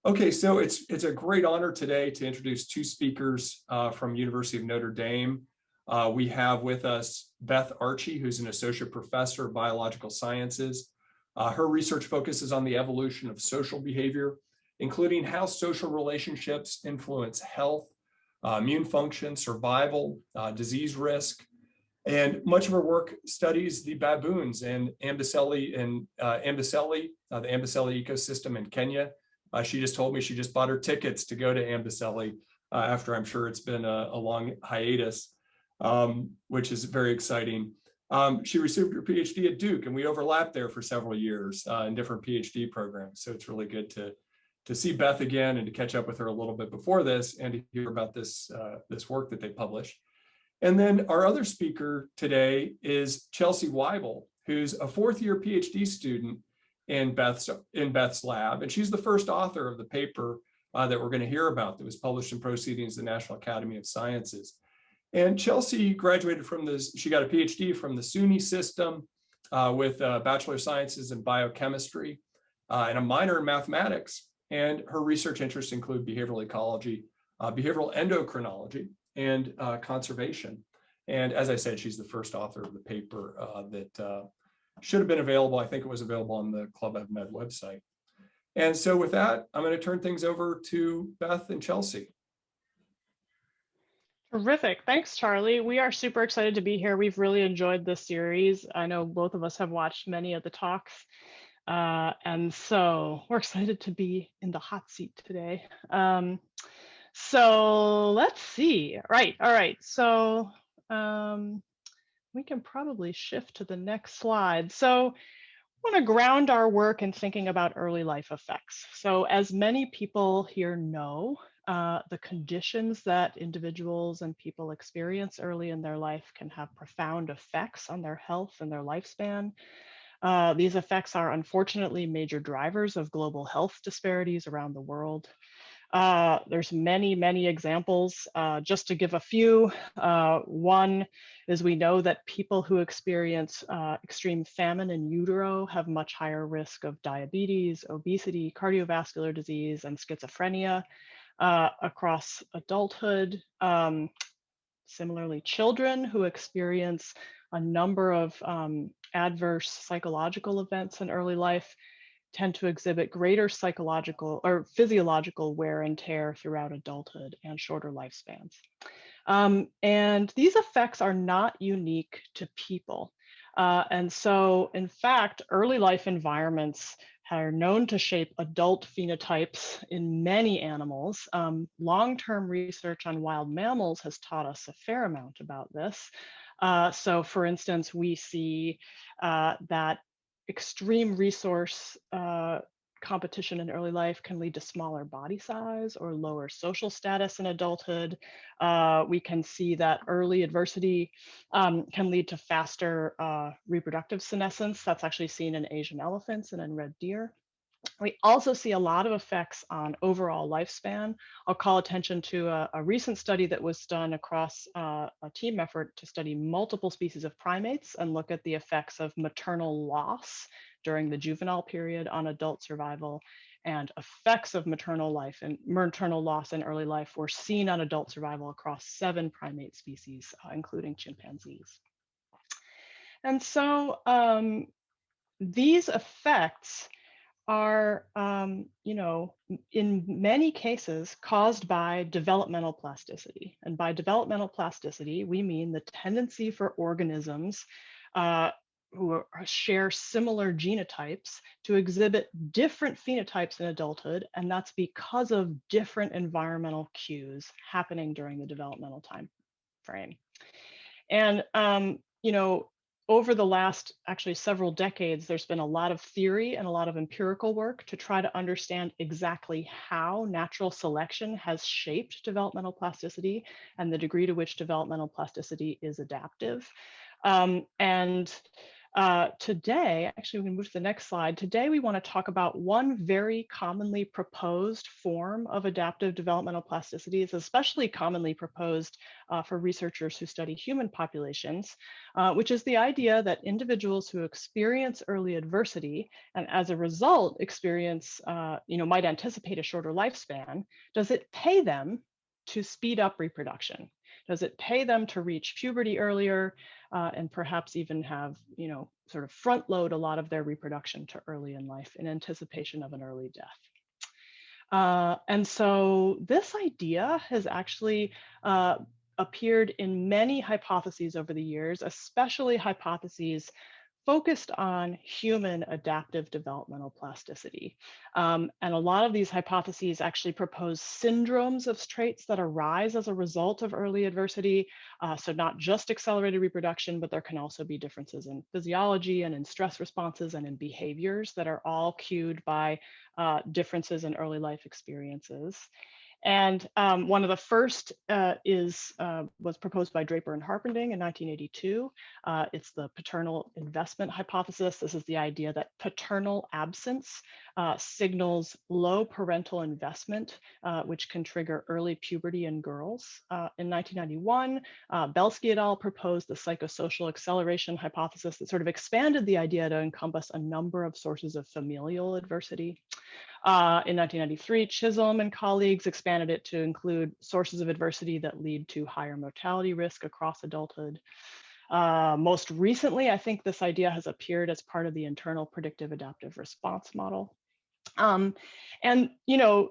Okay, so it's a great honor today to introduce two speakers from University of Notre Dame. We have with us Beth Archie, who's an associate professor of biological sciences. Her research focuses on the evolution of social behavior, including how social relationships influence health, immune function, survival, disease risk. And much of her work studies the baboons and Amboseli, the Amboseli ecosystem in Kenya. She just told me she just bought her tickets to go to Amboseli after I'm sure it's been a long hiatus, which is very exciting. She received her PhD at Duke, and we overlapped there for several years in different PhD programs. So it's really good to see Beth again and to catch up with her a little bit before this and to hear about this work that they published. And then our other speaker today is Chelsea Weibel, who's a fourth-year PhD student in Beth's lab, and she's the first author of the paper that we're going to hear about that was published in Proceedings of the National Academy of Sciences. And Chelsea graduated she got a PhD from the SUNY system with a Bachelor of Sciences in Biochemistry and a minor in mathematics. And her research interests include behavioral ecology, behavioral endocrinology, and conservation. And as I said, she's the first author of the paper that should have been available. I think it was available on the Club EvMed website. And so with that, I'm going to turn things over to Beth and Chelsea. Terrific. Thanks, Charlie. We are super excited to be here. We've really enjoyed this series. I know both of us have watched many of the talks. And so we're excited to be in the hot seat today. So let's see. Right. All right. So we can probably shift to the next slide. So I want to ground our work in thinking about early life effects. So as many people here know, the conditions that individuals and people experience early in their life can have profound effects on their health and their lifespan. These effects are unfortunately major drivers of global health disparities around the world. There's many examples. Just to give a few, one is we know that people who experience extreme famine in utero have much higher risk of diabetes, obesity, cardiovascular disease, and schizophrenia across adulthood. Similarly, children who experience a number of adverse psychological events in early life tend to exhibit greater psychological or physiological wear and tear throughout adulthood and shorter lifespans. And these effects are not unique to people. And so, in fact, early life environments are known to shape adult phenotypes in many animals. Long-term research on wild mammals has taught us a fair amount about this. So, for instance, we see that extreme resource competition in early life can lead to smaller body size or lower social status in adulthood. We can see that early adversity can lead to faster reproductive senescence. That's actually seen in Asian elephants and in red deer. We also see a lot of effects on overall lifespan. I'll call attention to a recent study that was done across a team effort to study multiple species of primates and look at the effects of maternal loss during the juvenile period on adult survival, and effects of maternal loss in early life were seen on adult survival across 7 primate species, including chimpanzees. And so these effects are, in many cases caused by developmental plasticity. And by developmental plasticity, we mean the tendency for organisms who share similar genotypes to exhibit different phenotypes in adulthood, and that's because of different environmental cues happening during the developmental time frame. And, over the last actually several decades, there's been a lot of theory and a lot of empirical work to try to understand exactly how natural selection has shaped developmental plasticity and the degree to which developmental plasticity is adaptive. Today, actually, we can move to the next slide. Today, we want to talk about one very commonly proposed form of adaptive developmental plasticity. It's especially commonly proposed for researchers who study human populations, which is the idea that individuals who experience early adversity and as a result experience, might anticipate a shorter lifespan, does it pay them to speed up reproduction? Does it pay them to reach puberty earlier and perhaps even have, sort of front load a lot of their reproduction to early in life in anticipation of an early death? And so this idea has actually appeared in many hypotheses over the years, especially hypotheses focused on human adaptive developmental plasticity. And a lot of these hypotheses actually propose syndromes of traits that arise as a result of early adversity. So not just accelerated reproduction, but there can also be differences in physiology and in stress responses and in behaviors that are all cued by differences in early life experiences. And one of the first was proposed by Draper and Harpending in 1982. It's the paternal investment hypothesis. This is the idea that paternal absence signals low parental investment, which can trigger early puberty in girls. In 1991, Belsky et al. Proposed the psychosocial acceleration hypothesis that sort of expanded the idea to encompass a number of sources of familial adversity. In 1993, Chisholm and colleagues expanded it to include sources of adversity that lead to higher mortality risk across adulthood. Most recently, I think this idea has appeared as part of the internal predictive adaptive response model. And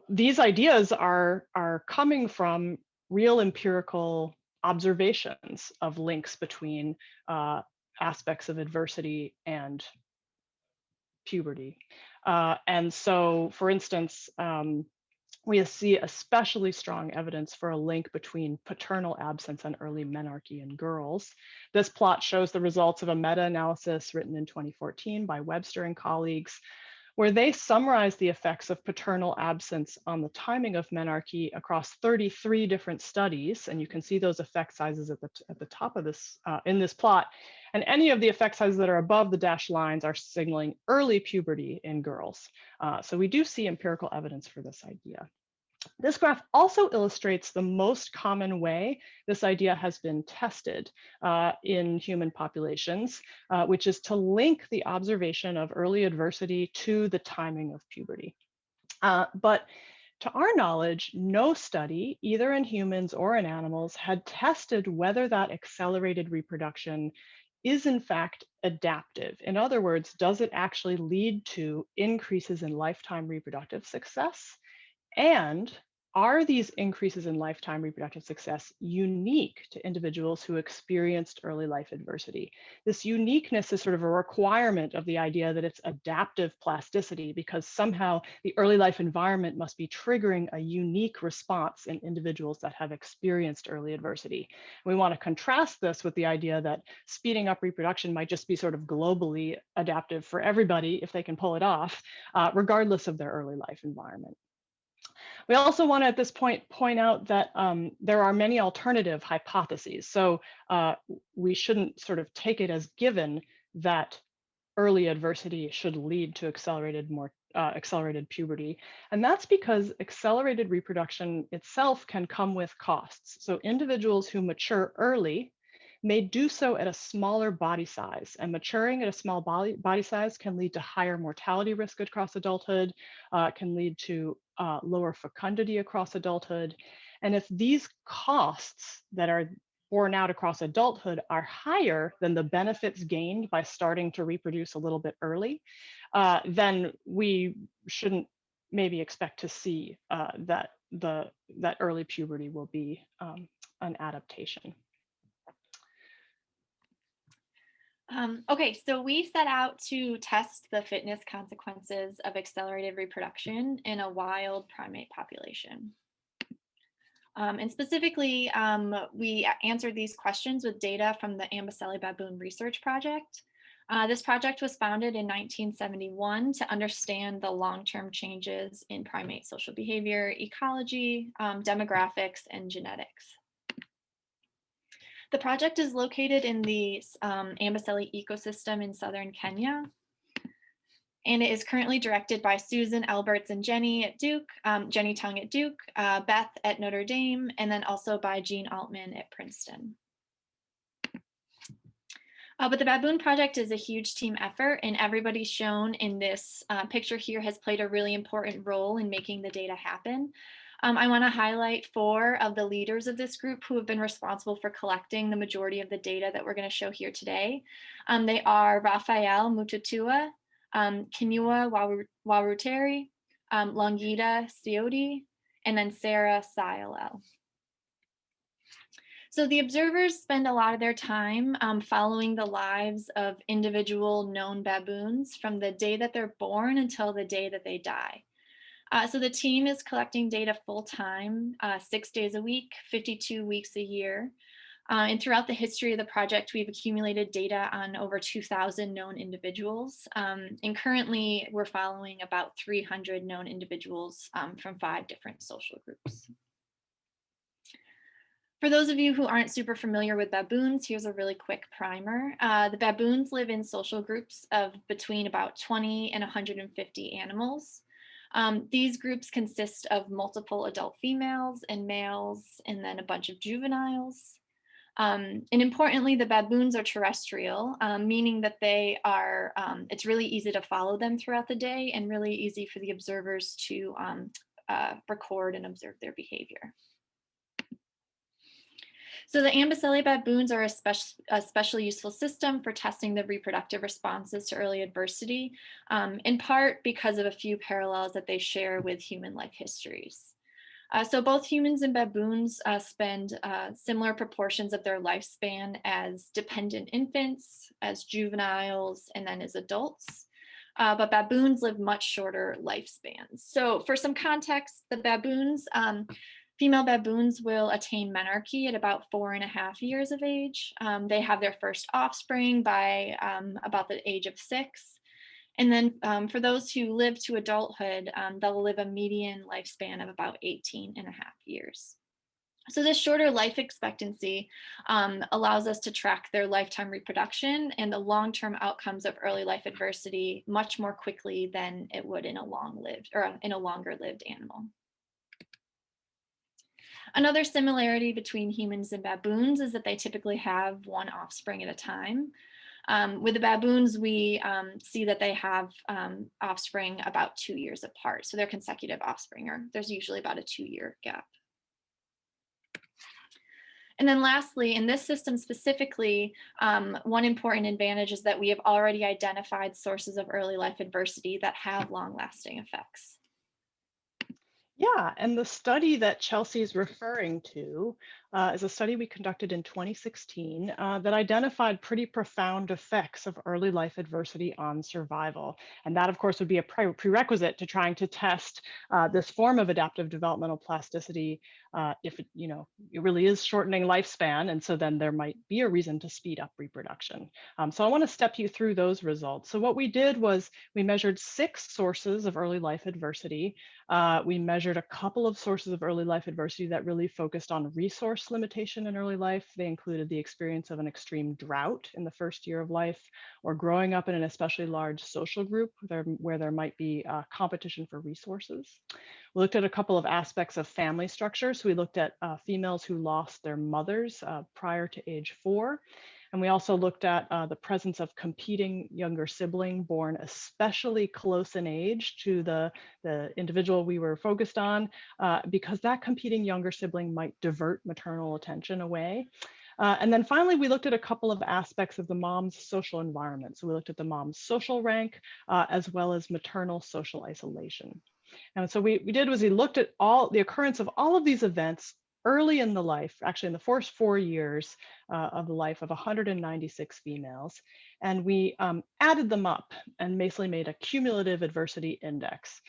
these ideas are coming from real empirical observations of links between aspects of adversity and puberty. And so, for instance, we see especially strong evidence for a link between paternal absence and early menarche in girls. This plot shows the results of a meta-analysis written in 2014 by Webster and colleagues, where they summarize the effects of paternal absence on the timing of menarche across 33 different studies. And you can see those effect sizes at the top of this, in this plot. And any of the effect sizes that are above the dashed lines are signaling early puberty in girls. So we do see empirical evidence for this idea. This graph also illustrates the most common way this idea has been tested in human populations, which is to link the observation of early adversity to the timing of puberty. But to our knowledge, no study, either in humans or in animals, had tested whether that accelerated reproduction is in fact adaptive. In other words, does it actually lead to increases in lifetime reproductive success? And are these increases in lifetime reproductive success unique to individuals who experienced early life adversity? This uniqueness is sort of a requirement of the idea that it's adaptive plasticity, because somehow the early life environment must be triggering a unique response in individuals that have experienced early adversity. We want to contrast this with the idea that speeding up reproduction might just be sort of globally adaptive for everybody if they can pull it off, regardless of their early life environment. We also want to at this point out that there are many alternative hypotheses. So we shouldn't sort of take it as given that early adversity should lead to accelerated puberty. And that's because accelerated reproduction itself can come with costs. So individuals who mature early may do so at a smaller body size, and maturing at a small body size can lead to higher mortality risk across adulthood, can lead to lower fecundity across adulthood. And if these costs that are borne out across adulthood are higher than the benefits gained by starting to reproduce a little bit early, then we shouldn't maybe expect to see that early puberty will be an adaptation. Okay, so we set out to test the fitness consequences of accelerated reproduction in a wild primate population. And specifically, we answered these questions with data from the Amboseli baboon research project. This project was founded in 1971 to understand the long-term changes in primate social behavior, ecology, demographics, and genetics. The project is located in the Amboseli ecosystem in southern Kenya. And it is currently directed by Susan Alberts and Jenny at Duke, Jenny Tung at Duke, Beth at Notre Dame, and then also by Jean Altman at Princeton. But the Baboon Project is a huge team effort, and everybody shown in this picture here has played a really important role in making the data happen. I want to highlight 4 of the leaders of this group who have been responsible for collecting the majority of the data that we're going to show here today. They are Raphael Mutatua, Kinua Waruteri, Longita Siodi, and then Sarah Sialel. So the observers spend a lot of their time following the lives of individual known baboons from the day that they're born until the day that they die. So the team is collecting data full time, 6 days a week, 52 weeks a year. And throughout the history of the project, we've accumulated data on over 2,000 known individuals. And currently we're following about 300 known individuals from 5 different social groups. For those of you who aren't super familiar with baboons, here's a really quick primer. The baboons live in social groups of between about 20 and 150 animals. These groups consist of multiple adult females and males, and then a bunch of juveniles. And importantly, the baboons are terrestrial, meaning that they are, it's really easy to follow them throughout the day and really easy for the observers to record and observe their behavior. So the Amboseli baboons are a especially useful system for testing the reproductive responses to early adversity, in part because of a few parallels that they share with human life histories. So both humans and baboons spend similar proportions of their lifespan as dependent infants, as juveniles, and then as adults. But baboons live much shorter lifespans. So for some context, the baboons, female baboons will attain menarche at about 4.5 years of age. They have their first offspring by about the age of 6. And then for those who live to adulthood, they'll live a median lifespan of about 18.5 years. So this shorter life expectancy allows us to track their lifetime reproduction and the long-term outcomes of early life adversity much more quickly than it would in a long-lived or in a longer-lived animal. Another similarity between humans and baboons is that they typically have 1 offspring at a time. With the baboons, we see that they have offspring about 2 years apart. So they're consecutive offspring, or there's usually about a 2-year gap. And then lastly, in this system specifically, one important advantage is that we have already identified sources of early life adversity that have long-lasting effects. Yeah, and the study that Chelsea is referring to is a study we conducted in 2016 that identified pretty profound effects of early life adversity on survival. And that, of course, would be a prerequisite to trying to test this form of adaptive developmental plasticity if it, it really is shortening lifespan. And so then there might be a reason to speed up reproduction. So I want to step you through those results. So what we did was we measured 6 sources of early life adversity. We measured a couple of sources of early life adversity that really focused on resource limitation in early life. They included the experience of an extreme drought in the first year of life, or growing up in an especially large social group where there might be competition for resources. We looked at a couple of aspects of family structure. So we looked at females who lost their mothers prior to age 4. And we also looked at the presence of competing younger sibling born especially close in age to the individual we were focused on, because that competing younger sibling might divert maternal attention away. And then finally, we looked at a couple of aspects of the mom's social environment. So we looked at the mom's social rank, as well as maternal social isolation. And so we looked at the occurrence of all of these events early in the life, actually in the first 4 years of the life of 196 females. And we added them up and basically made a cumulative adversity index.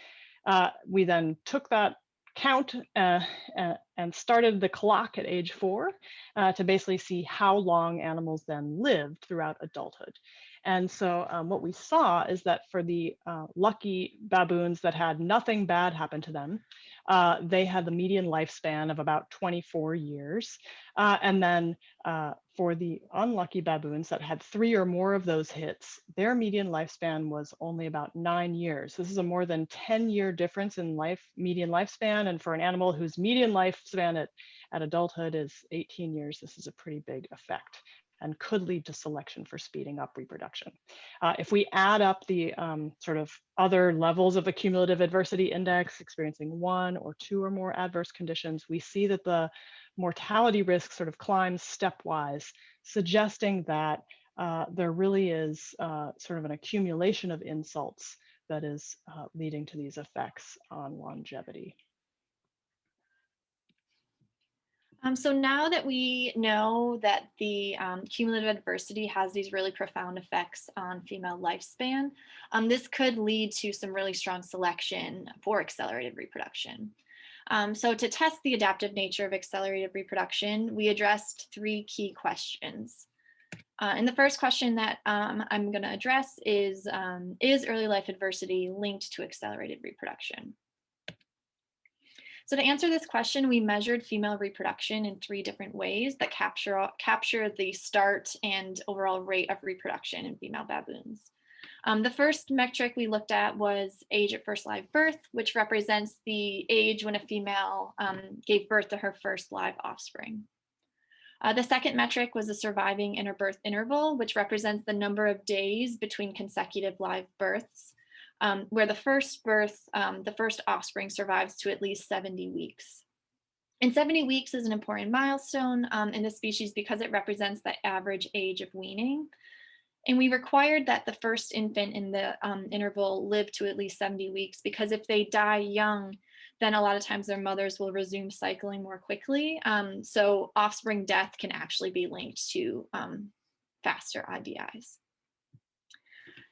We then took that count and started the clock at age 4 to basically see how long animals then lived throughout adulthood. And so what we saw is that for the lucky baboons that had nothing bad happen to them, they had the median lifespan of about 24 years. And then for the unlucky baboons that had 3 or more of those hits, their median lifespan was only about 9 years. This is a more than 10-year difference in median lifespan. And for an animal whose median lifespan at adulthood is 18 years, this is a pretty big effect and could lead to selection for speeding up reproduction. If we add up the sort of other levels of the cumulative adversity index, experiencing 1 or 2 or more adverse conditions, we see that the mortality risk sort of climbs stepwise, suggesting that there really is sort of an accumulation of insults that is leading to these effects on longevity. So now that we know that the cumulative adversity has these really profound effects on female lifespan, this could lead to some really strong selection for accelerated reproduction. So to test the adaptive nature of accelerated reproduction, we addressed 3 key questions. And the first question that I'm going to address is early life adversity linked to accelerated reproduction? So to answer this question, we measured female reproduction in 3 different ways that capture the start and overall rate of reproduction in female baboons. The first metric we looked at was age at first live birth, which represents the age when a female gave birth to her first live offspring. The second metric was the surviving interbirth interval, which represents the number of days between consecutive live births, where the first offspring survives to at least 70 weeks. And 70 weeks is an important milestone in this species because it represents the average age of weaning. And we required that the first infant in the interval live to at least 70 weeks, because if they die young, then a lot of times their mothers will resume cycling more quickly. So offspring death can actually be linked to faster IVIs.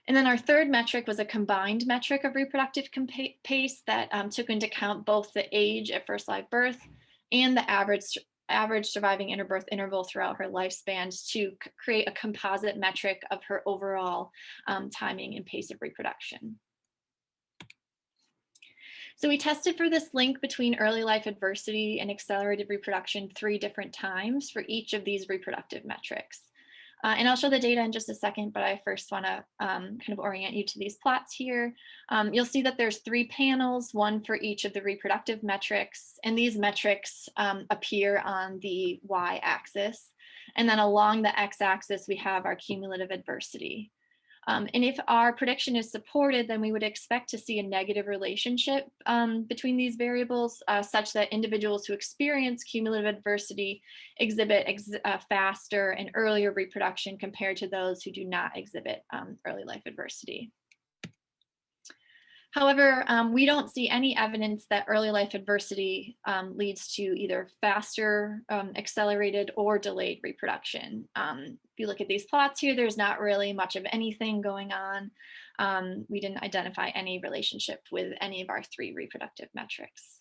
And then our third metric was a combined metric of reproductive pace that took into account both the age at first live birth and the average surviving interbirth interval throughout her lifespan to create a composite metric of her overall timing and pace of reproduction. So we tested for this link between early life adversity and accelerated reproduction 3 different times for each of these reproductive metrics. And I'll show the data in just a second, but I first want to kind of orient you to these plots here. You'll see that there's 3 panels, 1 for each of the reproductive metrics, and these metrics appear on the y-axis. And then along the x-axis, we have our cumulative adversity. And if our prediction is supported, then we would expect to see a negative relationship between these variables, such that individuals who experience cumulative adversity exhibit faster and earlier reproduction compared to those who do not exhibit early life adversity. However, we don't see any evidence that early life adversity leads to either faster, accelerated, or delayed reproduction. If you look at these plots here, there's not really much of anything going on. We didn't identify any relationship with any of our 3 reproductive metrics.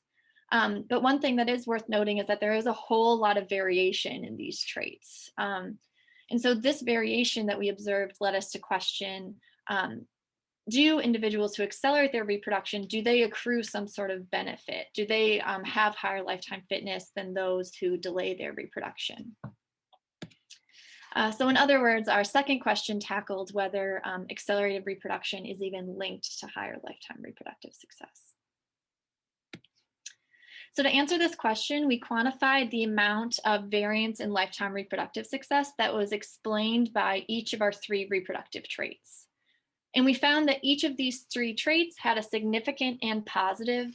But one thing that is worth noting is that there is a whole lot of variation in these traits. And so this variation that we observed led us to question, do individuals who accelerate their reproduction, do they accrue some sort of benefit? Do they have higher lifetime fitness than those who delay their reproduction? So in other words, our second question tackled whether accelerated reproduction is even linked to higher lifetime reproductive success. So to answer this question, we quantified the amount of variance in lifetime reproductive success that was explained by each of our 3 reproductive traits. And we found that each of these 3 traits had a significant and positive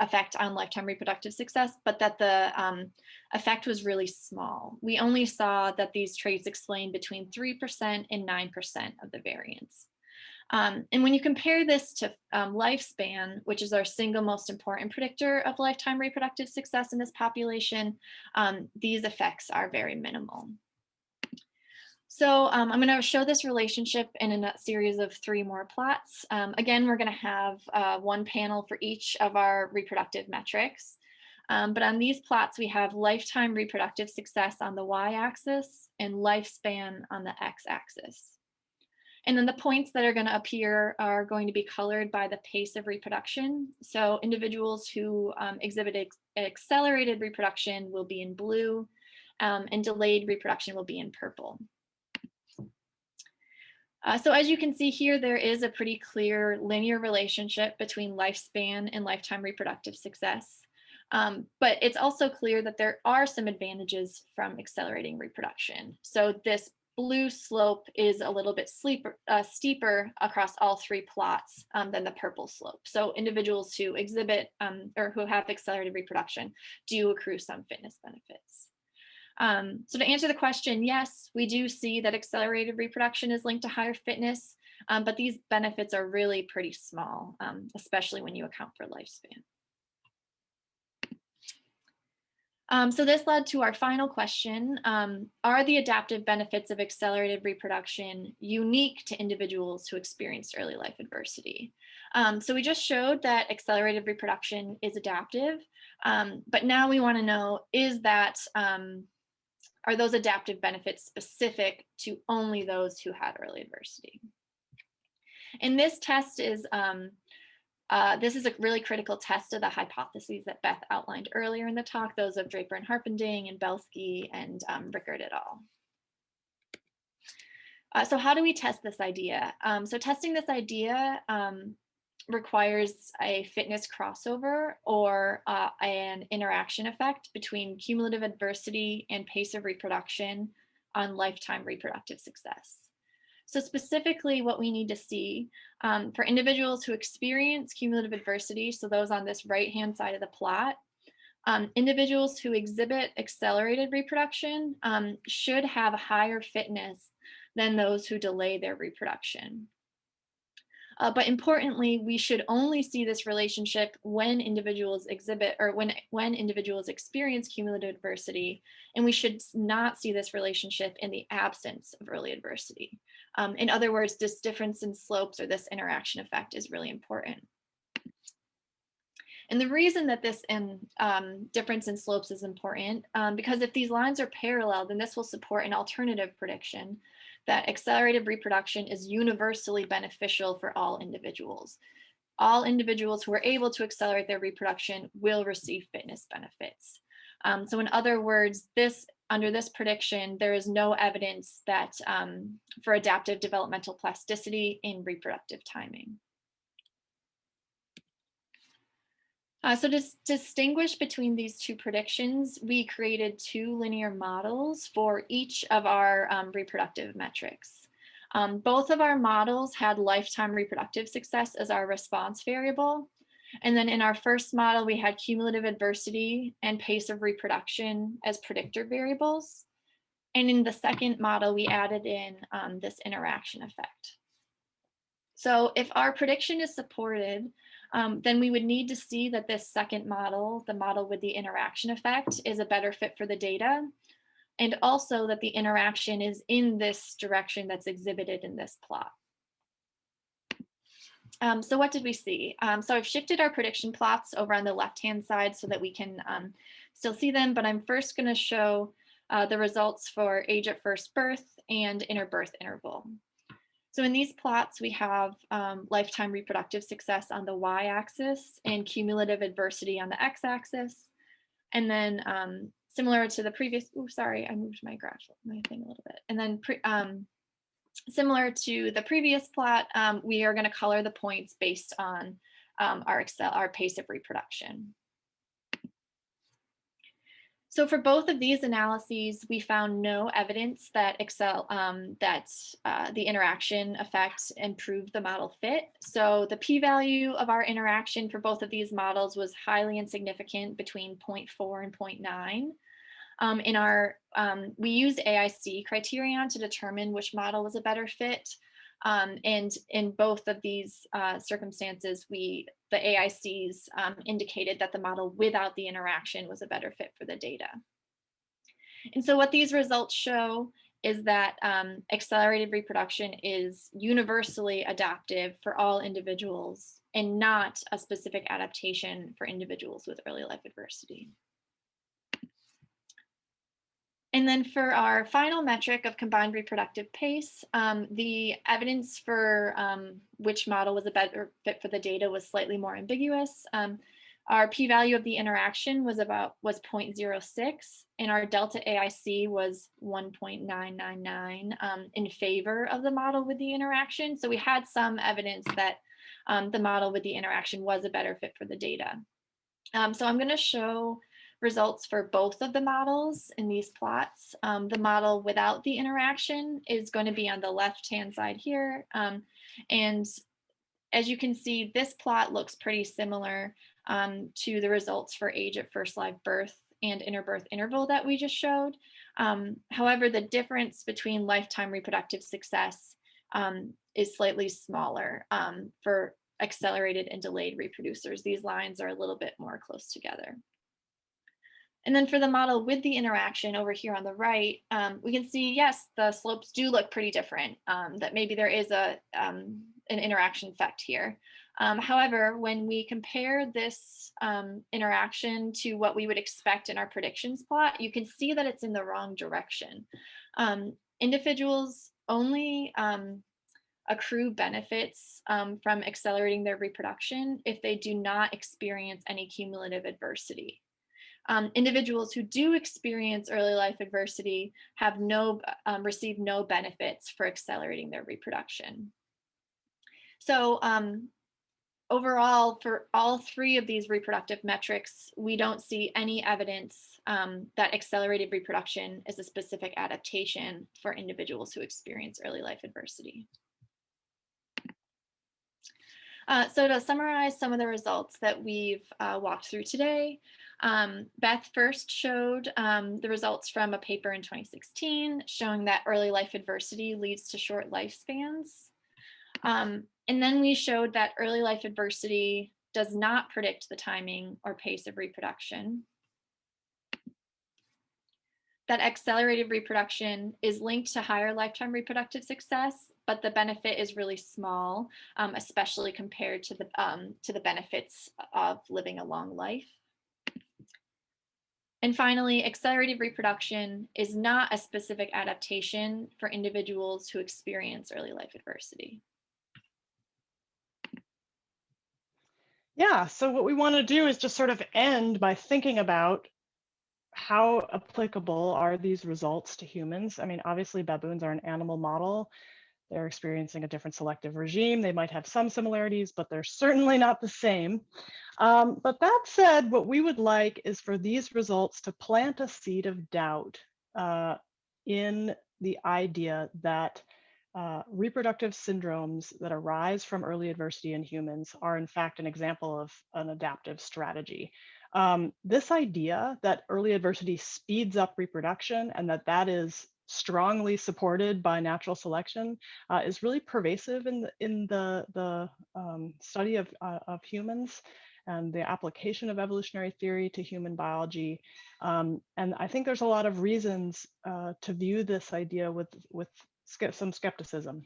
effect on lifetime reproductive success, but that the effect was really small. We only saw that these traits explained between 3% and 9% of the variance. And when you compare this to lifespan, which is our single most important predictor of lifetime reproductive success in this population, these effects are very minimal. So I'm going to show this relationship in a series of 3 more plots. Again, we're going to have 1 panel for each of our reproductive metrics. But on these plots, we have lifetime reproductive success on the y-axis and lifespan on the x-axis. And then the points that are going to appear are going to be colored by the pace of reproduction. So individuals who exhibit accelerated reproduction will be in blue, and delayed reproduction will be in purple. So as you can see here, there is a pretty clear linear relationship between lifespan and lifetime reproductive success. But it's also clear that there are some advantages from accelerating reproduction. So this blue slope is a little bit steeper across all three plots than the purple slope. So individuals who exhibit or who have accelerated reproduction do accrue some fitness benefits. So to answer the question, yes, we do see that accelerated reproduction is linked to higher fitness, but these benefits are really pretty small, especially when you account for lifespan. So this led to our final question. Are the adaptive benefits of accelerated reproduction unique to individuals who experienced early life adversity? So we just showed that accelerated reproduction is adaptive, but now we want to know, are those adaptive benefits specific to only those who had early adversity? And this test is this is a really critical test of the hypotheses that Beth outlined earlier in the talk, those of Draper and Harpending and Belsky and Rickard et al. So how do we test this idea? So testing this idea requires a fitness crossover or an interaction effect between cumulative adversity and pace of reproduction on lifetime reproductive success. So specifically what we need to see for individuals who experience cumulative adversity, so those on this right-hand side of the plot, individuals who exhibit accelerated reproduction should have a higher fitness than those who delay their reproduction. But importantly, we should only see this relationship when individuals exhibit or when individuals experience cumulative adversity, and we should not see this relationship in the absence of early adversity. In other words, this difference in slopes or this interaction effect is really important. And the reason that this difference in slopes is important, because if these lines are parallel, then this will support an alternative prediction that accelerated reproduction is universally beneficial for all individuals. All individuals who are able to accelerate their reproduction will receive fitness benefits. So in other words, under this prediction, there is no evidence that for adaptive developmental plasticity in reproductive timing. So to distinguish between these two predictions, we created two linear models for each of our reproductive metrics. Both of our models had lifetime reproductive success as our response variable. And then in our first model, we had cumulative adversity and pace of reproduction as predictor variables. And in the second model, we added in this interaction effect. So if our prediction is supported, then we would need to see that this second model, the model with the interaction effect, is a better fit for the data, and also that the interaction is in this direction that's exhibited in this plot. So what did we see? So I've shifted our prediction plots over on the left-hand side so that we can still see them, but I'm first going to show the results for age at first birth and interbirth interval. So in these plots, we have lifetime reproductive success on the y-axis and cumulative adversity on the x-axis. And then similar to the previous, oh, sorry, I moved my graph, my thing a little bit. And then similar to the previous plot, we are going to color the points based on our pace of reproduction. So for both of these analyses, we found no evidence that the interaction effect improved the model fit. So the p-value of our interaction for both of these models was highly insignificant, between 0.4 and 0.9. We used AIC criterion to determine which model was a better fit. And in both of these circumstances, the AICs indicated that the model without the interaction was a better fit for the data. And so what these results show is that accelerated reproduction is universally adaptive for all individuals and not a specific adaptation for individuals with early life adversity. And And then for our final metric of combined reproductive pace, the evidence for which model was a better fit for the data was slightly more ambiguous. Our p-value of the interaction was 0.06, and our delta AIC was 1.999 in favor of the model with the interaction. So we had some evidence that the model with the interaction was a better fit for the data. So I'm going to show results for both of the models in these plots. The model without the interaction is going to be on the left-hand side here. And as you can see, this plot looks pretty similar to the results for age at first live birth and interbirth interval that we just showed. However, the difference between lifetime reproductive success is slightly smaller for accelerated and delayed reproducers. These lines are a little bit more close together. And then for the model with the interaction over here on the right, we can see, yes, the slopes do look pretty different, that maybe there is an interaction effect here. However, when we compare this interaction to what we would expect in our predictions plot, you can see that it's in the wrong direction. Individuals only accrue benefits from accelerating their reproduction if they do not experience any cumulative adversity. Individuals who do experience early life adversity have receive no benefits for accelerating their reproduction. So overall, for all three of these reproductive metrics, we don't see any evidence that accelerated reproduction is a specific adaptation for individuals who experience early life adversity. So to summarize some of the results that we've walked through today, Beth first showed the results from a paper in 2016 showing that early life adversity leads to short lifespans. And then we showed that early life adversity does not predict the timing or pace of reproduction. That accelerated reproduction is linked to higher lifetime reproductive success, but the benefit is really small, especially compared to the benefits of living a long life. And finally, accelerated reproduction is not a specific adaptation for individuals who experience early life adversity. Yeah, so what we want to do is just sort of end by thinking about how applicable are these results to humans. I mean, obviously baboons are an animal model. They're experiencing a different selective regime. They might have some similarities, but they're certainly not the same. But that said, what we would like is for these results to plant a seed of doubt in the idea that reproductive syndromes that arise from early adversity in humans are in fact an example of an adaptive strategy. This idea that early adversity speeds up reproduction and that is strongly supported by natural selection is really pervasive in the study of humans and the application of evolutionary theory to human biology. And I think there's a lot of reasons to view this idea with some skepticism.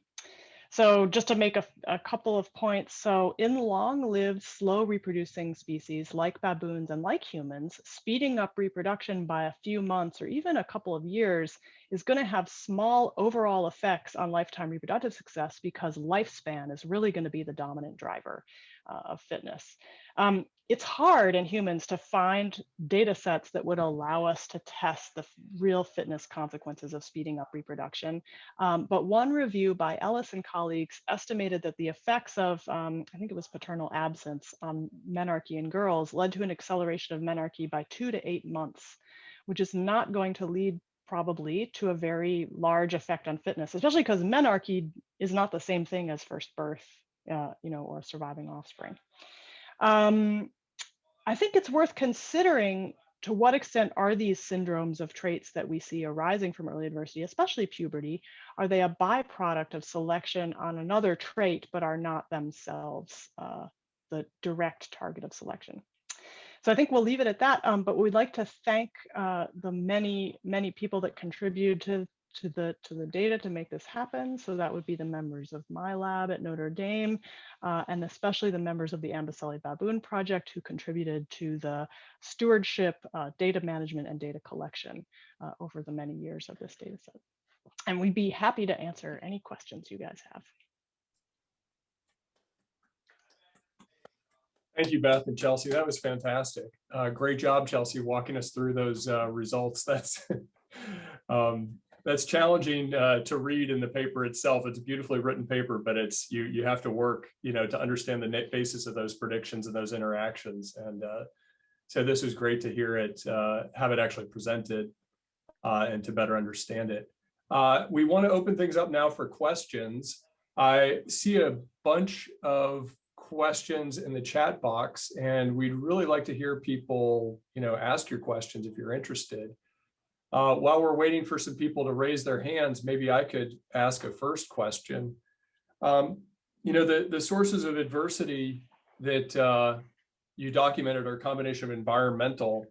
So just to make a couple of points. So in long-lived, slow reproducing species like baboons and like humans, speeding up reproduction by a few months or even a couple of years is going to have small overall effects on lifetime reproductive success because lifespan is really going to be the dominant driver of fitness. It's hard in humans to find data sets that would allow us to test the real fitness consequences of speeding up reproduction. But one review by Ellis and colleagues estimated that the effects of, I think it was paternal absence on menarche in girls led to an acceleration of menarche by 2 to 8 months, which is not going to lead probably to a very large effect on fitness, especially because menarche is not the same thing as first birth, or surviving offspring. I think it's worth considering to what extent are these syndromes of traits that we see arising from early adversity, especially puberty, are they a byproduct of selection on another trait, but are not themselves the direct target of selection? So I think we'll leave it at that, but we'd like to thank the many people that contributed to the data to make this happen. So that would be the members of my lab at Notre Dame, and especially the members of the Amboseli Baboon Project who contributed to the stewardship, data management, and data collection over the many years of this data set. And we'd be happy to answer any questions you guys have. Thank you, Beth and Chelsea. That was fantastic. Great job, Chelsea, walking us through those results. That's challenging to read in the paper itself. It's a beautifully written paper, but it's you have to work, to understand the basis of those predictions and those interactions. And so this was great to hear it, have it actually presented, and to better understand it. We want to open things up now for questions. I see a bunch of questions in the chat box, and we'd really like to hear people, ask your questions if you're interested. While we're waiting for some people to raise their hands, maybe I could ask a first question. The sources of adversity that you documented are a combination of environmental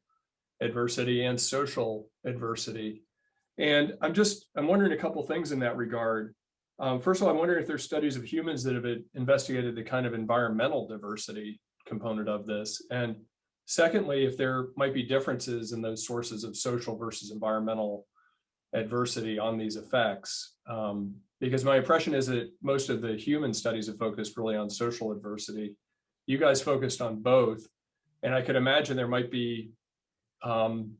adversity and social adversity. And I'm wondering a couple things in that regard. First of all, I'm wondering if there's studies of humans that have investigated the kind of environmental diversity component of this. And secondly, if there might be differences in those sources of social versus environmental adversity on these effects. Because my impression is that most of the human studies have focused really on social adversity. You guys focused on both. And I could imagine there might be, kind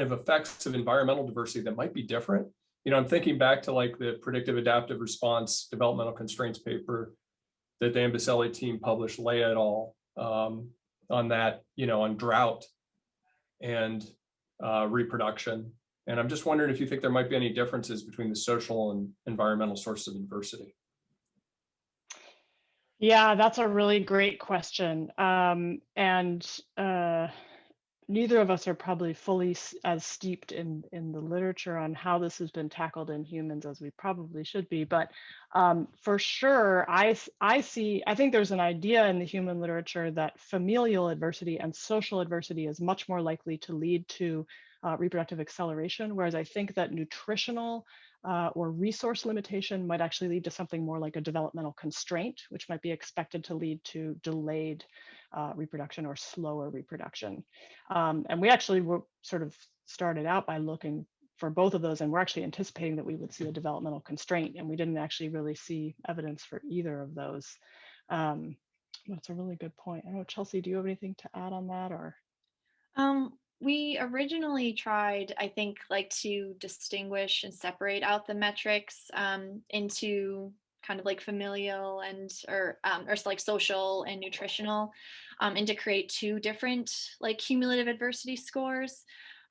of effects of environmental diversity that might be different. I'm thinking back to like the predictive adaptive response developmental constraints paper that the Amboseli team published, Leah et al. On that, on drought and reproduction. And I'm just wondering if you think there might be any differences between the social and environmental sources of adversity. Yeah, that's a really great question. Neither of us are probably fully as steeped in the literature on how this has been tackled in humans as we probably should be. But for sure, I think there's an idea in the human literature that familial adversity and social adversity is much more likely to lead to reproductive acceleration, whereas I think that nutritional or resource limitation might actually lead to something more like a developmental constraint, which might be expected to lead to delayed reproduction or slower reproduction. And we actually were sort of started out by looking for both of those, and we're actually anticipating that we would see a developmental constraint, and we didn't actually really see evidence for either of those. That's a really good point. I don't know, Chelsea, do you have anything to add on that, or? We originally tried, I think, to distinguish and separate out the metrics into kind of like familial or social and nutritional, and to create two different cumulative adversity scores.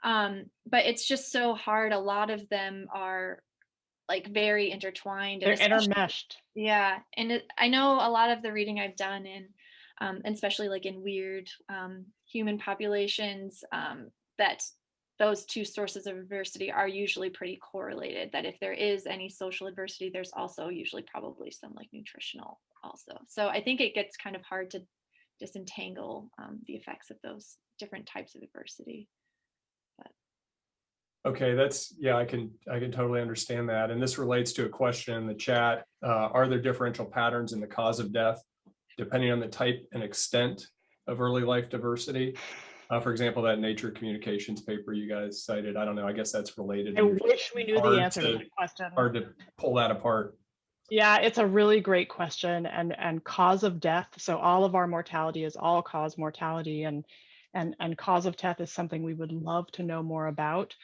But it's just so hard. A lot of them are very intertwined. They're intermeshed. Yeah, and I know a lot of the reading I've done and especially in weird human populations, that those two sources of adversity are usually pretty correlated, that if there is any social adversity, there's also usually probably some nutritional also. So I think it gets kind of hard to disentangle the effects of those different types of adversity. Okay, I can totally understand that. And this relates to a question in the chat. Are there differential patterns in the cause of death depending on the type and extent of early life diversity? For example, that Nature Communications paper you guys cited, I don't know, I guess that's related. I wish we knew the answer to that question. Hard to pull that apart. Yeah, it's a really great question. And cause of death, so all of our mortality is all cause mortality, and cause of death is something we would love to know more about.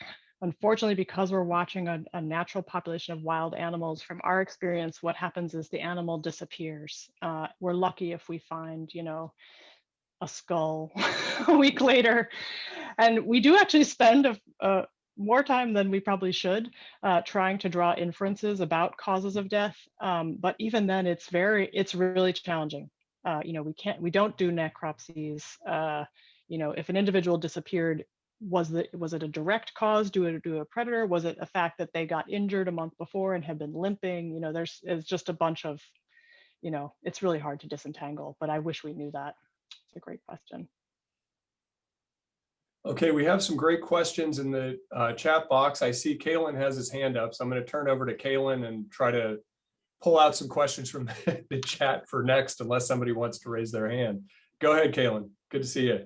Unfortunately, because we're watching a natural population of wild animals, from our experience, what happens is the animal disappears. We're lucky if we find, a skull a week later. And we do actually spend more time than we probably should trying to draw inferences about causes of death. But even then, it's really challenging. We don't do necropsies. If an individual disappeared, was it a direct cause due to a predator? Was it a fact that they got injured a month before and have been limping? It's just a bunch of, it's really hard to disentangle, but I wish we knew that. It's a great question. Okay, we have some great questions in the chat box. I see Kalen has his hand up, so I'm going to turn over to Kalen and try to pull out some questions from the chat for next, unless somebody wants to raise their hand. Go ahead, Kalen. Good to see you.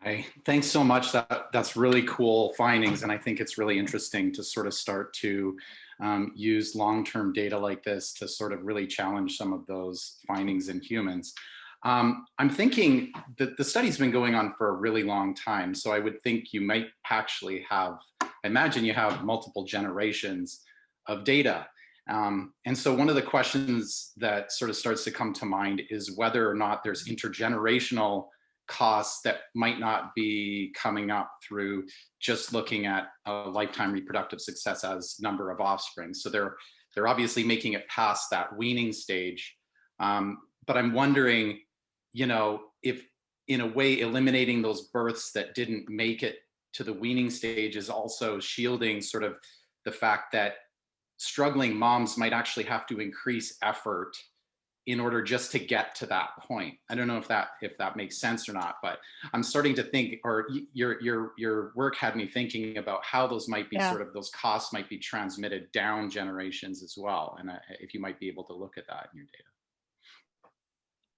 Hey, thanks so much. That's really cool findings, and I think it's really interesting to sort of start to use long-term data like this to sort of really challenge some of those findings in humans. I'm thinking that the study's been going on for a really long time, so I would think you might actually have, imagine you have multiple generations of data. And so one of the questions that sort of starts to come to mind is whether or not there's intergenerational costs that might not be coming up through just looking at a lifetime reproductive success as number of offspring. So they're obviously making it past that weaning stage. But I'm wondering, you know, if in a way eliminating those births that didn't make it to the weaning stage is also shielding sort of the fact that struggling moms might actually have to increase effort in order just to get to that point. I don't know if that makes sense or not, but I'm starting to think, or your work had me thinking about how those might be sort of, those costs might be transmitted down generations as well. And if you might be able to look at that in your data.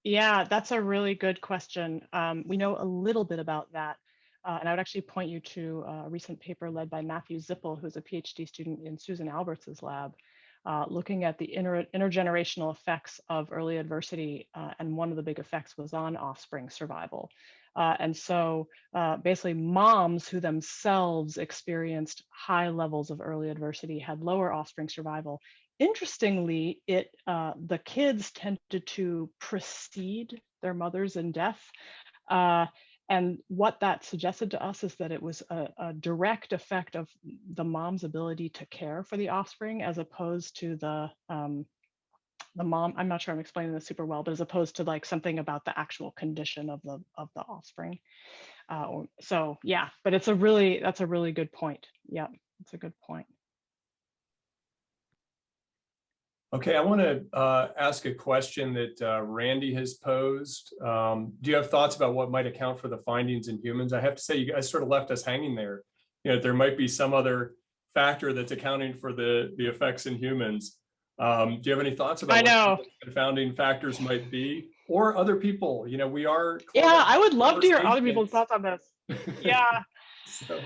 Yeah, that's a really good question. We know a little bit about that. And I would actually point you to a recent paper led by Matthew Zippel, who's a PhD student in Susan Alberts' lab, looking at the intergenerational effects of early adversity. And one of the big effects was on offspring survival. And so basically moms who themselves experienced high levels of early adversity had lower offspring survival. Interestingly, the kids tended to precede their mothers in death. And what that suggested to us is that it was a direct effect of the mom's ability to care for the offspring, as opposed to the mom. I'm not sure I'm explaining this super well, but as opposed to like something about the actual condition of the offspring. So yeah, but that's a really good point. Yeah, it's a good point. Okay, I want to ask a question that Randy has posed. Do you have thoughts about what might account for the findings in humans? I have to say, you guys sort of left us hanging there. You know, there might be some other factor that's accounting for the effects in humans. Do you have any thoughts about what the confounding factors might be, or other people? You know, we are. Yeah, I would love to hear other people's thoughts on this. Yeah. So.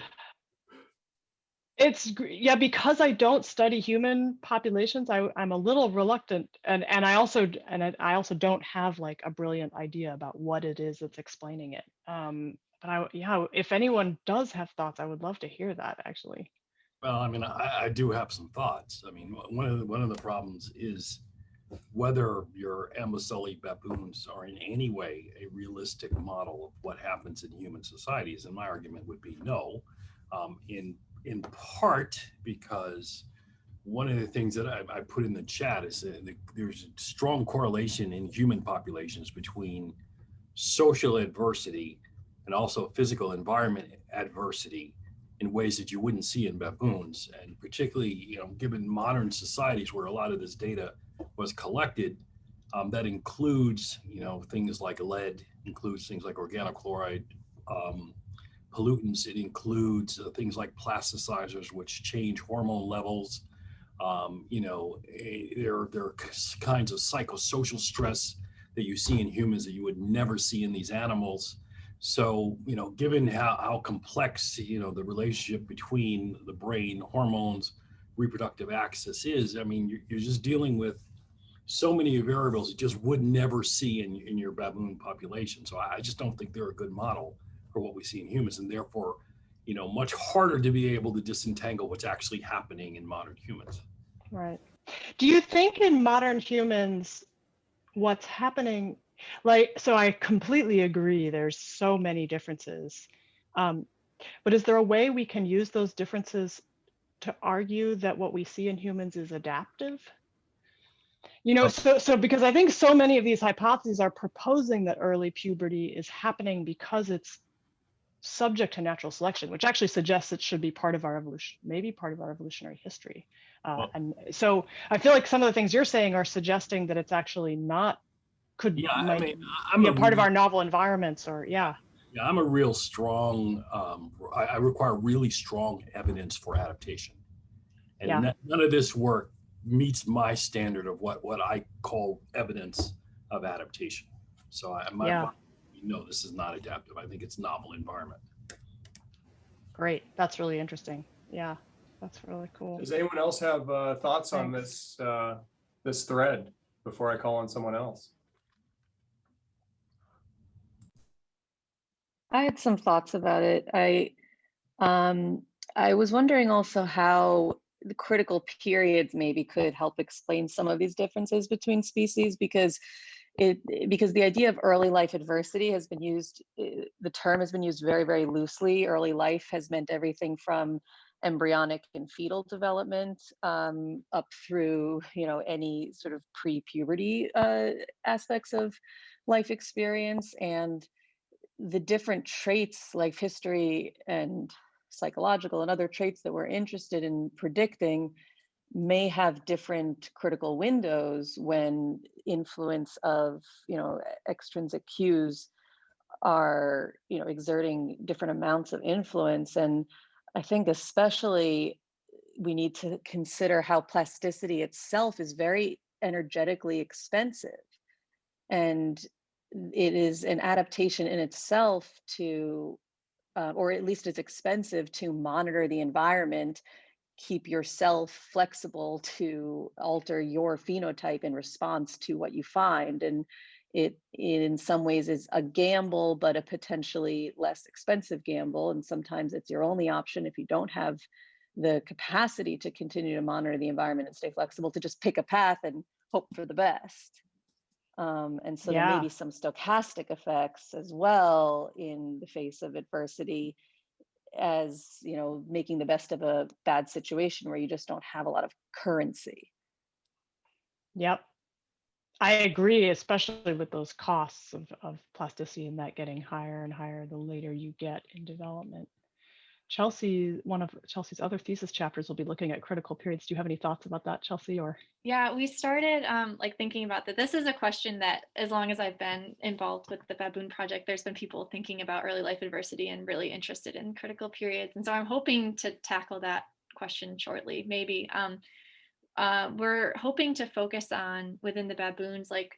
Yeah, because I don't study human populations, I'm a little reluctant, and I also don't have like a brilliant idea about what it is that's explaining it. But if anyone does have thoughts, I would love to hear that actually. Well, I mean, I do have some thoughts. I mean, one of the problems is whether your Amboseli baboons are in any way a realistic model of what happens in human societies, and my argument would be no. In part because one of the things that I put in the chat is that there's a strong correlation in human populations between social adversity and also physical environment adversity in ways that you wouldn't see in baboons. And particularly, you know, given modern societies where a lot of this data was collected, that includes, you know, things like lead, includes things like organochloride, pollutants. It includes things like plasticizers, which change hormone levels. You know, there are kinds of psychosocial stress that you see in humans that you would never see in these animals. So, you know, given how complex, you know, the relationship between the brain, hormones, reproductive axis is, I mean, you're just dealing with so many variables you just would never see in your baboon population. So I just don't think they're a good model for what we see in humans, and therefore, you know, much harder to be able to disentangle what's actually happening in modern humans. Right. Do you think in modern humans, what's happening, like, so I completely agree, there's so many differences, but is there a way we can use those differences to argue that what we see in humans is adaptive? You know, so because I think so many of these hypotheses are proposing that early puberty is happening because it's subject to natural selection, which actually suggests it should be part of our evolution, maybe part of our evolutionary history. And so I feel like some of the things you're saying are suggesting that it's actually not, might be a part of our novel environments, or yeah. Yeah, I'm a real strong, I require really strong evidence for adaptation. And Yeah. none of this work meets my standard of what I call evidence of adaptation. So Yeah. this is not adaptive. I think it's novel environment. Great. That's really interesting. Yeah, that's really cool. Does anyone else have thoughts on Thanks. this thread before I call on someone else? I had some thoughts about it. I was wondering also how the critical periods maybe could help explain some of these differences between species, because the idea of early life adversity has been used, the term has been used very, very loosely. Early life has meant everything from embryonic and fetal development up through, any sort of pre-puberty aspects of life experience. And the different traits, life history and psychological and other traits that we're interested in predicting, may have different critical windows when influence of extrinsic cues are exerting different amounts of influence. And I think especially we need to consider how plasticity itself is very energetically expensive, and it is an adaptation in itself to or at least it's expensive to monitor the environment, keep yourself flexible to alter your phenotype in response to what you find. And it in some ways is a gamble, but a potentially less expensive gamble. And sometimes it's your only option if you don't have the capacity to continue to monitor the environment and stay flexible, to just pick a path and hope for the best. And so there may Yeah. be some stochastic effects as well in the face of adversity, as making the best of a bad situation where you just don't have a lot of currency. Yep. I agree, especially with those costs of plasticity and that getting higher and higher the later you get in development. Chelsea, one of Chelsea's other thesis chapters will be looking at critical periods. Do you have any thoughts about that, Chelsea? Or Yeah, we started thinking about that. This is a question that, as long as I've been involved with the Baboon Project, there's been people thinking about early life adversity and really interested in critical periods. And so I'm hoping to tackle that question shortly, maybe. We're hoping to focus on, within the baboons, like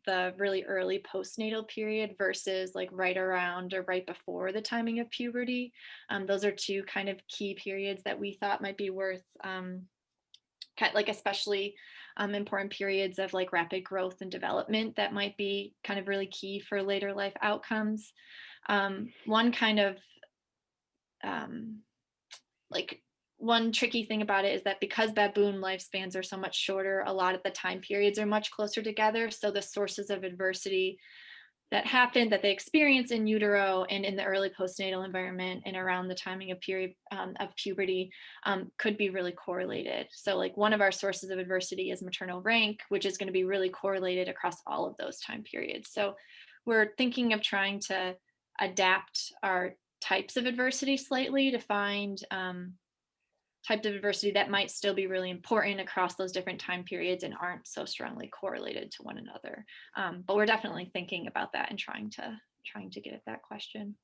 the really early postnatal period versus like right around or right before the timing of puberty. Those are two kind of key periods that we thought might be worth especially important periods of like rapid growth and development that might be kind of really key for later life outcomes. One kind of one tricky thing about it is that because baboon lifespans are so much shorter, a lot of the time periods are much closer together. So the sources of adversity that happen, that they experience in utero and in the early postnatal environment and around the timing of period of puberty could be really correlated. So like one of our sources of adversity is maternal rank, which is going to be really correlated across all of those time periods. So we're thinking of trying to adapt our types of adversity slightly to find types of adversity that might still be really important across those different time periods and aren't so strongly correlated to one another. But we're definitely thinking about that and trying to get at that question.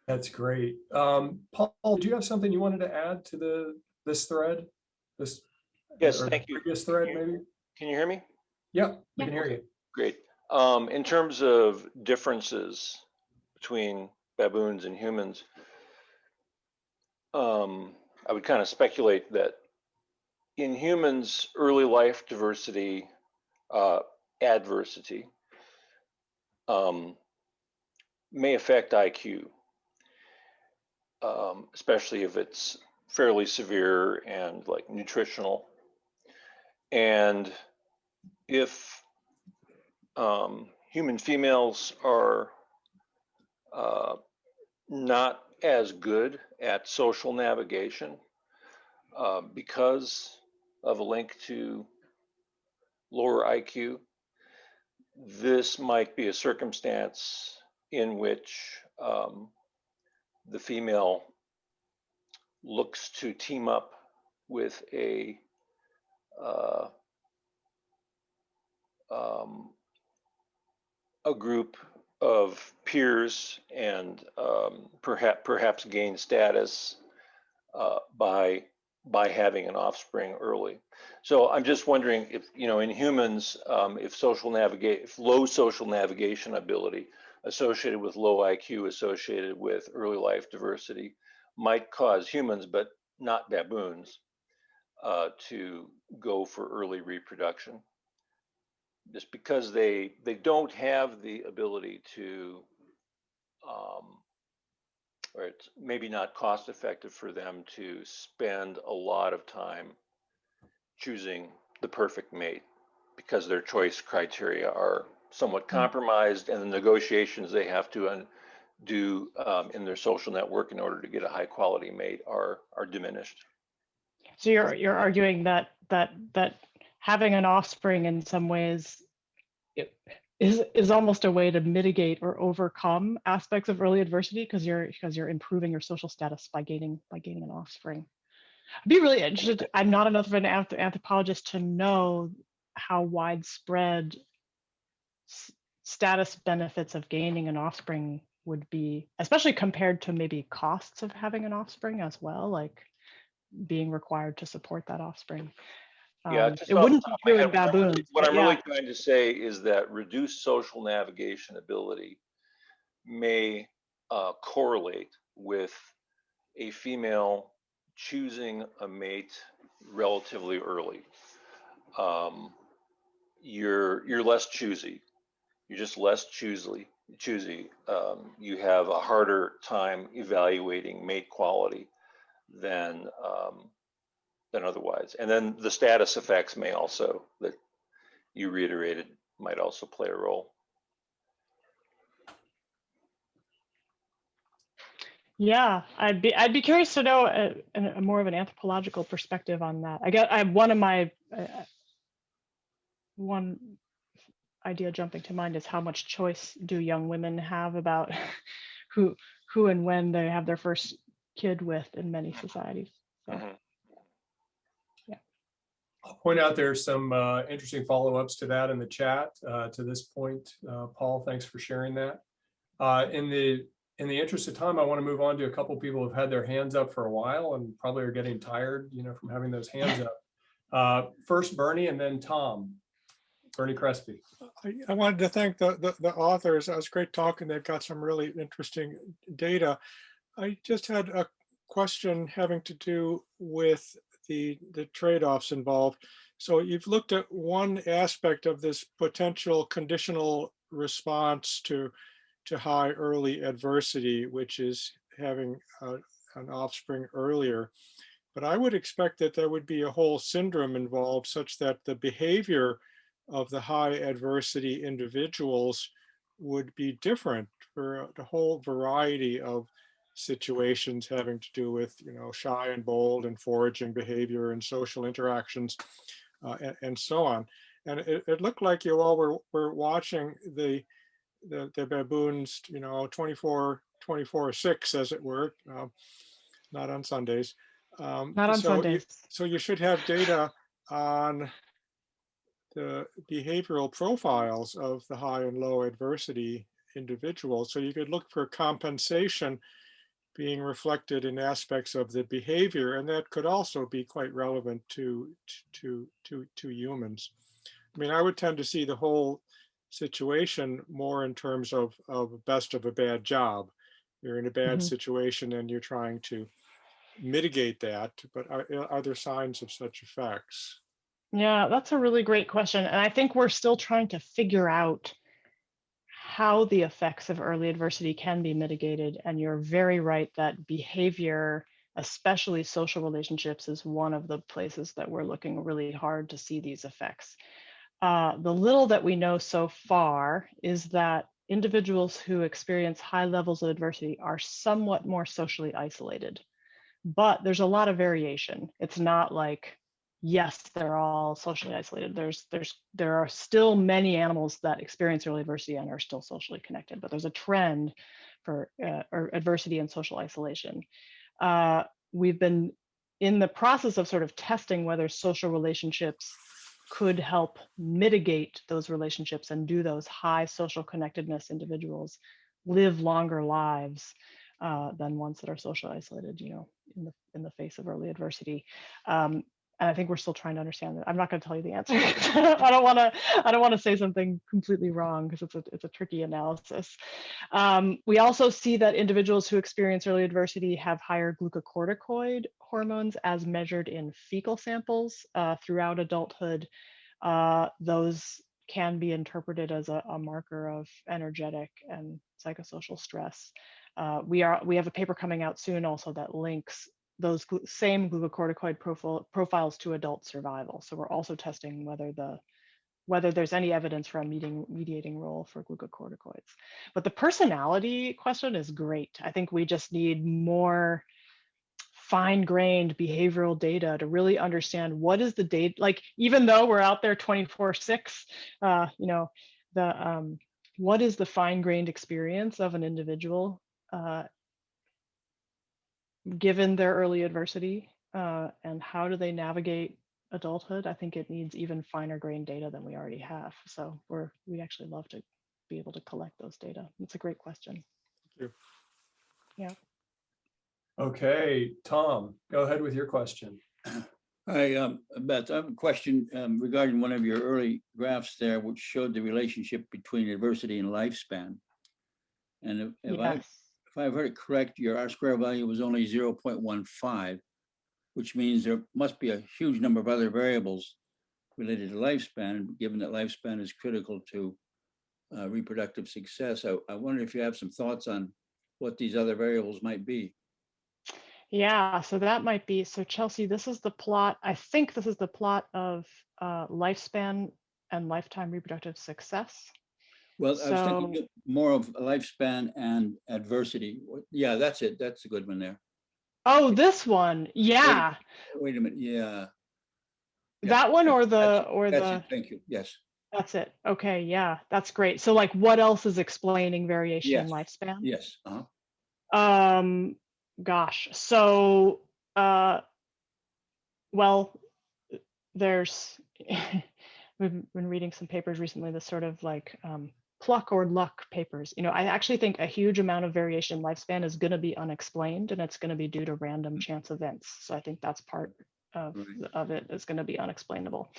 That's great. Paul, do you have something you wanted to add to this thread? Yes, thank you. Previous thread, maybe? Can you hear me? Yeah, we can hear you. Great. In terms of differences between baboons and humans, I would kind of speculate that in humans, early life diversity, adversity, may affect IQ, especially if it's fairly severe and like nutritional. And if human females are not as good at social navigation because of a link to lower IQ, this might be a circumstance in which the female looks to team up with a group of peers and perhaps gain status by having an offspring early. So I'm just wondering if, in humans, if low social navigation ability associated with low IQ associated with early life diversity might cause humans, but not baboons, to go for early reproduction, just because they don't have the ability to, or it's maybe not cost effective for them to spend a lot of time choosing the perfect mate, because their choice criteria are somewhat compromised, and the negotiations they have to do in their social network in order to get a high quality mate are diminished. So you're arguing that having an offspring in some ways is almost a way to mitigate or overcome aspects of early adversity, because you're improving your social status by gaining an offspring. I'd be really interested. I'm not enough of an anthropologist to know how widespread status benefits of gaining an offspring would be, especially compared to maybe costs of having an offspring as well, like being required to support that offspring. Yeah, It wouldn't be true in baboons. What I'm really trying to say is that reduced social navigation ability may correlate with a female choosing a mate relatively early. You're less choosy. You're just less choosy. You have a harder time evaluating mate quality than otherwise. And then the status effects may also, that you reiterated, might also play a role. Yeah, I'd be curious to know a more of an anthropological perspective on that. I have one idea jumping to mind is how much choice do young women have about who and when they have their first kid with in many societies. So. Mm-hmm. I'll point out there's some interesting follow-ups to that in the chat to this point. Paul, thanks for sharing that. In the interest of time, I want to move on to a couple of people who've had their hands up for a while and probably are getting tired, from having those hands up. First, Bernie, and then Tom. Bernie Crespi. I wanted to thank the authors. It was great talking. They've got some really interesting data. I just had a question having to do with the trade-offs involved. So you've looked at one aspect of this potential conditional response to high early adversity, which is having an offspring earlier. But I would expect that there would be a whole syndrome involved, such that the behavior of the high adversity individuals would be different for a whole variety of situations having to do with, shy and bold and foraging behavior and social interactions and so on. And it looked like you all were watching the baboons, 24/6, as it were, not on Sundays. Not on Sundays. So you should have data on the behavioral profiles of the high and low adversity individuals. So you could look for compensation being reflected in aspects of the behavior, and that could also be quite relevant to humans. I mean, I would tend to see the whole situation more in terms of best of a bad job. You're in a bad situation and you're trying to mitigate that, but are there signs of such effects? Yeah, that's a really great question. And I think we're still trying to figure out how the effects of early adversity can be mitigated. And you're very right that behavior, especially social relationships, is one of the places that we're looking really hard to see these effects. The little that we know so far is that individuals who experience high levels of adversity are somewhat more socially isolated, but there's a lot of variation. It's not like, yes, they're all socially isolated. There are still many animals that experience early adversity and are still socially connected, but there's a trend for adversity and social isolation. We've been in the process of sort of testing whether social relationships could help mitigate those relationships and do those high social connectedness individuals live longer lives than ones that are socially isolated, you know, in the face of early adversity. And I think we're still trying to understand that. I'm not going to tell you the answer. I don't want to say something completely wrong because it's a tricky analysis. We also see that individuals who experience early adversity have higher glucocorticoid hormones as measured in fecal samples throughout adulthood. Those can be interpreted as a marker of energetic and psychosocial stress. We have a paper coming out soon also that links those same glucocorticoid profiles to adult survival. So we're also testing whether there's any evidence for a mediating role for glucocorticoids. But the personality question is great. I think we just need more fine-grained behavioral data to really understand what is the data, like, even though we're out there 24/6, you know, what is the fine-grained experience of an individual given their early adversity, and how do they navigate adulthood? I think it needs even finer grained data than we already have. So we actually love to be able to collect those data. It's a great question. Thank you. Yeah. Okay, Tom, go ahead with your question. Hi, Beth, I have a question regarding one of your early graphs there, which showed the relationship between adversity and lifespan. And if I've heard it correct, your R-square value was only 0.15, which means there must be a huge number of other variables related to lifespan, given that lifespan is critical to reproductive success. I wonder if you have some thoughts on what these other variables might be. Yeah, so that might be, so Chelsea, this is the plot, I think this is the plot of lifespan and lifetime reproductive success. Well, I was thinking more of lifespan and adversity. Yeah, that's it. That's a good one there. Oh, this one. Yeah. Wait a minute. Yeah. That one or that's the. It. Thank you. Yes. That's it. Okay. Yeah, that's great. So like what else is explaining variation in lifespan? Yes. Gosh. So, well, there's, we've been reading some papers recently, this sort of like pluck or luck papers. You know, I actually think a huge amount of variation in lifespan is going to be unexplained, and it's going to be due to random chance events. So I think that's part of it is going to be unexplainable.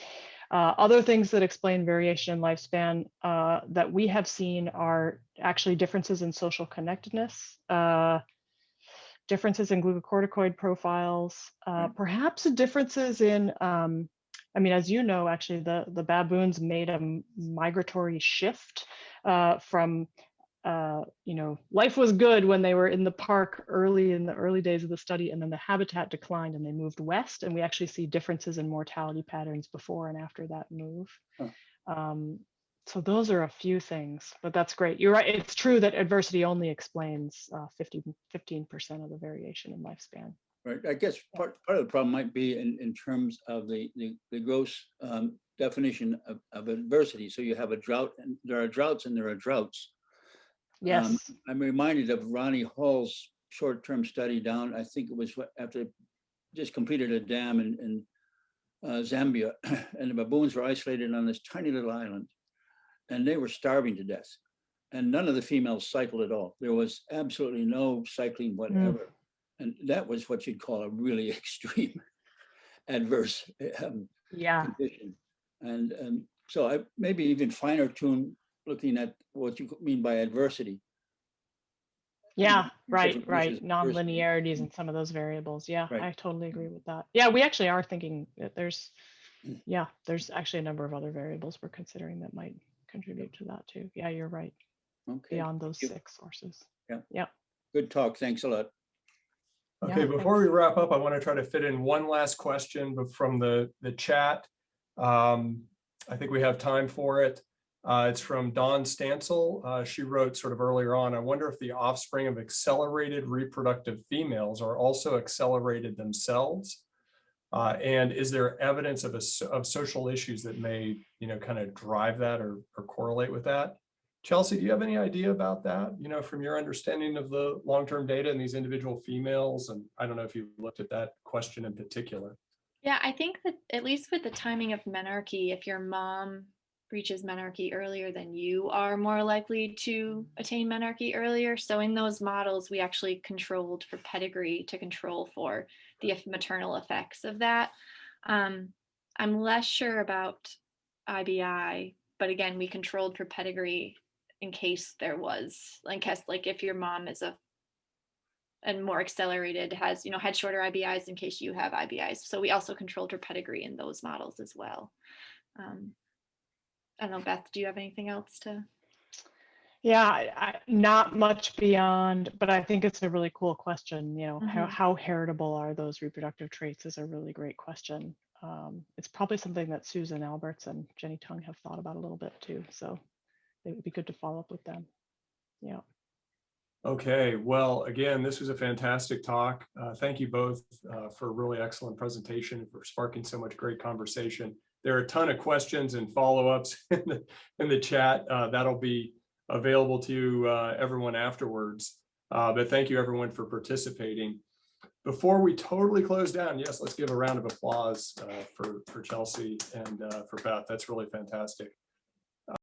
Other things that explain variation in lifespan that we have seen are actually differences in social connectedness, differences in glucocorticoid profiles, perhaps differences in, I mean, as you know, actually the baboons made a migratory shift from, you know, life was good when they were in the park in the early days of the study, and then the habitat declined and they moved west, and we actually see differences in mortality patterns before and after that move. So those are a few things, but that's great. You're right. It's true that adversity only explains 15% of the variation in lifespan. Right. I guess part of the problem might be in terms of the gross definition of adversity. So you have a drought, and there are droughts and there are droughts. Yes. I'm reminded of Ronnie Hall's short-term study down, I think it was after just completed a dam in Zambia, and the baboons were isolated on this tiny little island, and they were starving to death. And none of the females cycled at all. There was absolutely no cycling whatever. And that was what you'd call a really extreme adverse condition. And so I maybe even finer tune looking at what you mean by adversity. Yeah, right. Non-linearities in some of those variables. Yeah, right. I totally agree with that. Yeah, we actually are thinking that there's actually a number of other variables we're considering that might contribute to that too. Yeah, you're right. Okay. Beyond those 6 sources. Yeah. Good talk. Thanks a lot. Okay, before we wrap up, I want to try to fit in one last question from the chat. I think we have time for it. It's from Dawn Stansel. She wrote sort of earlier on, I wonder if the offspring of accelerated reproductive females are also accelerated themselves. And is there evidence of social issues that may, you know, kind of drive that or correlate with that? Chelsea, do you have any idea about that, you know, from your understanding of the long-term data in these individual females? And I don't know if you looked at that question in particular. Yeah, I think that at least with the timing of menarche, if your mom reaches menarche earlier, then you are more likely to attain menarche earlier. So in those models, we actually controlled for pedigree to control for the maternal effects of that. I'm less sure about IBI, but again, we controlled for pedigree in case there was, in case like if your mom is and more accelerated has, had shorter IBIs in case you have IBIs. So we also controlled for pedigree in those models as well. I don't know, Beth, do you have anything else to? Yeah, not much beyond, but I think it's a really cool question. How heritable are those reproductive traits is a really great question. It's probably something that Susan Alberts and Jenny Tung have thought about a little bit too. So it would be good to follow up with them. Yeah. Okay, well, again, this was a fantastic talk. Thank you both for a really excellent presentation, for sparking so much great conversation. There are a ton of questions and follow-ups in the chat. That'll be available to everyone afterwards. But thank you everyone for participating. Before we totally close down, yes, let's give a round of applause for Chelsea and for Beth. That's really fantastic.